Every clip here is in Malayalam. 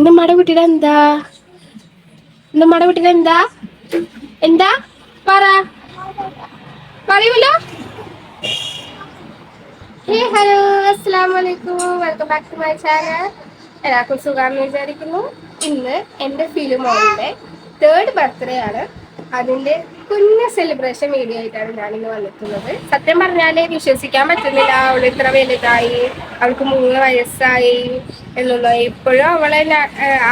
നമ്മുടെ കുട്ടിയുടെ എന്താ നമ്മുടെ കുട്ടിയുടെ എന്താ എന്താ പറ പറയൂല്ലോ. ഹലോ അസ്സലാമലൈക്കും, welcome back to my channel. എല്ലാവർക്കും സുഖാണെന്ന് വിചാരിക്കുന്നു. ഇന്ന് എൻ്റെ ഫിലിമോളുടെ 3rd ബർത്ത്ഡേ ആണ്. അതിൻ്റെ കുഞ്ഞ സെലിബ്രേഷൻ വീഡിയോ ആയിട്ടാണ് ഞാനിന്ന് വന്നിട്ടുള്ളത്. സത്യം പറഞ്ഞാൽ വിശ്വസിക്കാൻ പറ്റുന്നില്ല, അവൾ ഇത്ര വലുതായി, അവൾക്ക് 3 വയസ്സായി എന്നുള്ളത്. ഇപ്പോഴും അവളെ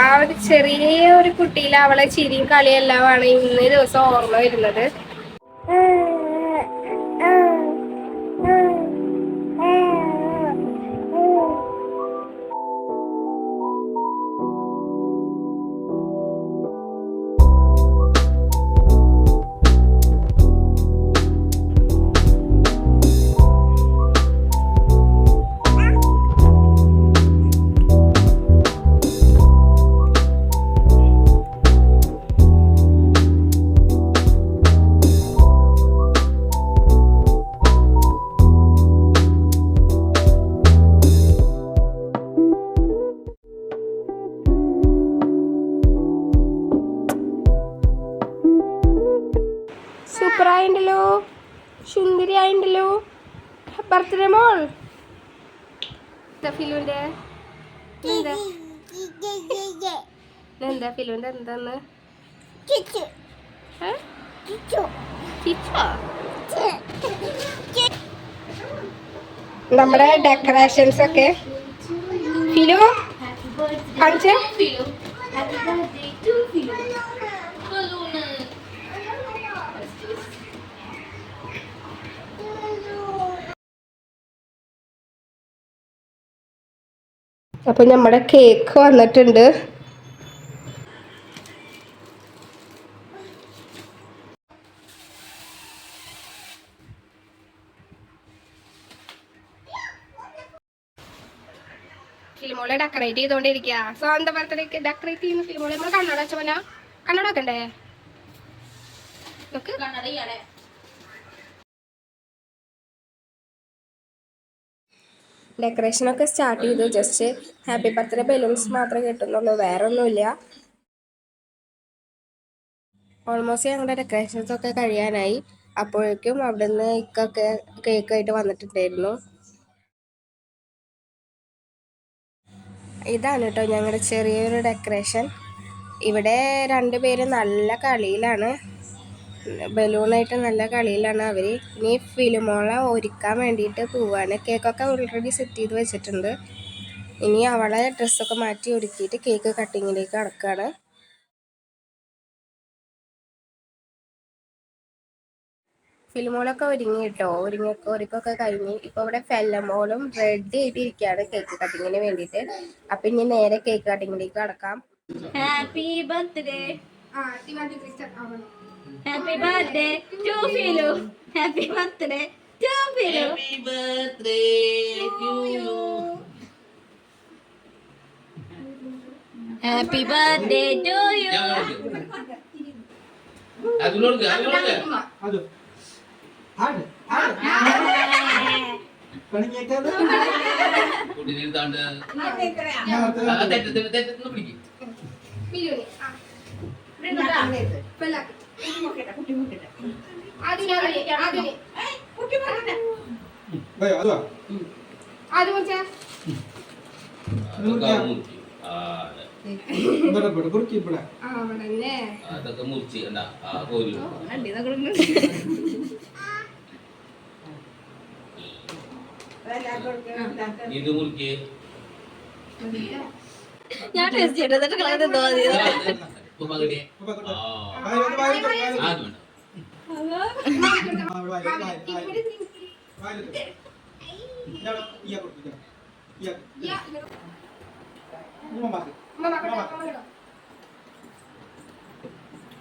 ആ ഒരു ചെറിയ ഒരു കുട്ടിയിൽ അവളെ ചിരിയും കളിയെല്ലാമാണ് ഇന്ന് ദിവസം ഓർമ്മ വരുന്നത്. സൂപ്പറായിണ്ടല്ലോ, സുന്ദരിയായിണ്ടല്ലോ ബർത്ത്ഡേ മോൾ. ഫിലുവിന്റെ എന്താ ഫിലുവിന്റെ എന്താന്ന് നമ്മുടെ ഡെക്കറേഷൻസ് ഒക്കെ ഫിലു കാണിച്ചേ. അപ്പൊ നമ്മുടെ കേക്ക് വന്നിട്ടുണ്ട്. ഫിലിമോളെ ഡെക്കറേറ്റ് ചെയ്തോണ്ടിരിക്കുക. സ്വന്തം ബർത്ത്ഡേക്ക് ഡെക്കറേറ്റ് ചെയ്യുന്ന ഫിലിമോളെ നമ്മൾ കണ്ണട വെച്ചോനാ, കണ്ണട വെക്കണ്ടേ? ഡെക്കറേഷനൊക്കെ സ്റ്റാർട്ട് ചെയ്തു. ജസ്റ്റ് ഹാപ്പി ബർത്ത്ഡേ ബലൂൺസ് മാത്രമേ കിട്ടുന്നുള്ളൂ, വേറെ ഒന്നുമില്ല. ഓൾമോസ്റ്റ് ഞങ്ങളുടെ ഡെക്കറേഷൻസ് ഒക്കെ കഴിയാനായി. അപ്പോഴേക്കും അവിടെ നിന്ന് ഇക്കൊക്കെ കേക്കായിട്ട് വന്നിട്ടുണ്ടായിരുന്നു. ഇതാണ് കേട്ടോ ഞങ്ങളുടെ ചെറിയൊരു ഡെക്കറേഷൻ. ഇവിടെ 2 പേര് നല്ല കളിയിലാണ്, ബലൂണായിട്ട് നല്ല കളിയിലാണ് അവർ. ഇനി ഫിലിമോളെ ഒരുക്കാൻ വേണ്ടിയിട്ട് പോവാണ്. കേക്കൊക്കെ ഓൾറെഡി സെറ്റ് ചെയ്ത് വെച്ചിട്ടുണ്ട്. ഇനി അവളെ ഡ്രസ്സൊക്കെ മാറ്റി ഒരുക്കിയിട്ട് കേക്ക് കട്ടിങ്ങിലേക്ക് കടക്കുകയാണ്. ഫിലിമോളൊക്കെ ഒരുങ്ങി കേട്ടോ, ഒരുക്കൊക്കെ കഴിഞ്ഞ് ഇപ്പോൾ ഇവിടെ ഫെല്ലമോളും റെഡി ആയിട്ടിരിക്കുകയാണ് കേക്ക് കട്ടിങ്ങിന് വേണ്ടിയിട്ട്. അപ്പം ഇനി നേരെ കേക്ക് കട്ടിങ്ങിലേക്ക് കടക്കാം. Happy birthday, happy birthday to Filu, happy birthday to Filu, happy birthday to you, happy birthday to you. അതിലോട്ട് അതൊക്കെ മുറിച്ച് ഇത് മുറിക്ക്. ഞാൻ ടേസ്റ്റ് ചെയ്തിട്ട് കളയാൻ തോന്നി.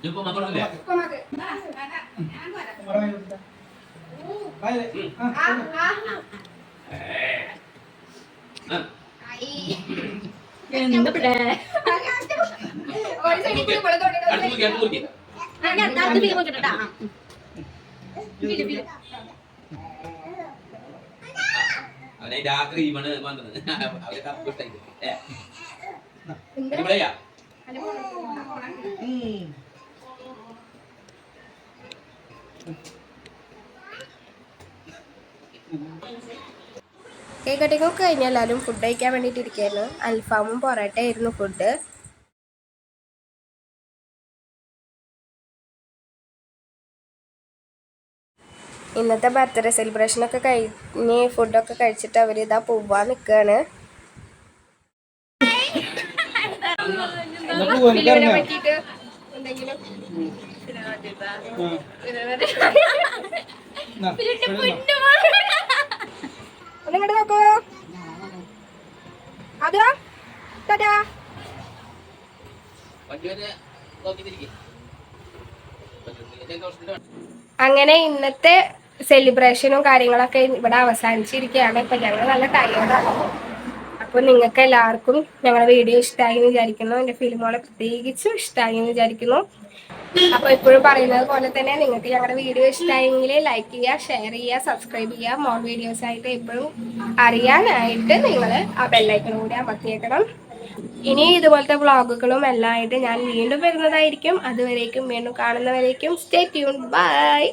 ഇപ്പൊ മക്കളില്ലേ? അവനെ രാത്രി വന്നത് അവരെ കപ്പിട്ടായി ഇവിടെയാ കേക്ക് കട്ടിങ് ഒക്കെ കഴിഞ്ഞാൽ എല്ലാവരും ഫുഡ് കഴിക്കാൻ വേണ്ടിയിട്ട് ഇരിക്കുകയായിരുന്നു. അൽഫാമും പൊറോട്ടയായിരുന്നു ഫുഡ്. ഇന്നത്തെ ബർത്ത്ഡേ സെലിബ്രേഷനൊക്കെ കഴിഞ്ഞ് ഫുഡൊക്കെ കഴിച്ചിട്ട് അവർ ഇതാ പോവാൻ നിൽക്കുകയാണ്. ഫിലിമിനെ പറ്റിയിട്ട് എന്തെങ്കിലും ഒന്നിങ്ങോട്ട് നോക്കൂ. അതാ ടാറ്റാ. അങ്ങനെ ഇന്നത്തെ സെലിബ്രേഷനും കാര്യങ്ങളൊക്കെ ഇവിടെ അവസാനിച്ചിരിക്കുകയാണ്. ഇപ്പൊ ഞങ്ങൾ നല്ല ടയേർഡാണ്. അപ്പോൾ നിങ്ങൾക്ക് എല്ലാവർക്കും ഞങ്ങളുടെ വീഡിയോ ഇഷ്ടമായി എന്ന് വിചാരിക്കുന്നു. എൻ്റെ ഫിലിമോളെ പ്രത്യേകിച്ചും ഇഷ്ടമായി എന്ന് വിചാരിക്കുന്നു. അപ്പോൾ എപ്പോഴും പറയുന്നത് പോലെ തന്നെ നിങ്ങൾക്ക് ഞങ്ങളുടെ വീഡിയോ ഇഷ്ടമായെങ്കിൽ ലൈക്ക് ചെയ്യുക, ഷെയർ ചെയ്യുക, സബ്സ്ക്രൈബ് ചെയ്യുക. മോർ വീഡിയോസ് ആയിട്ട് എപ്പോഴും അറിയാനായിട്ട് നിങ്ങൾ ആ ബെല്ലൈക്കണും കൂടി അമർത്തിയേക്കണം. ഇനി ഇതുപോലത്തെ വ്ളോഗുകളും എല്ലാം ആയിട്ട് ഞാൻ വീണ്ടും വരുന്നതായിരിക്കും. അതുവരേക്കും വീണ്ടും കാണുന്നവരേക്കും സ്റ്റേ ട്യൂൺ. ബൈ.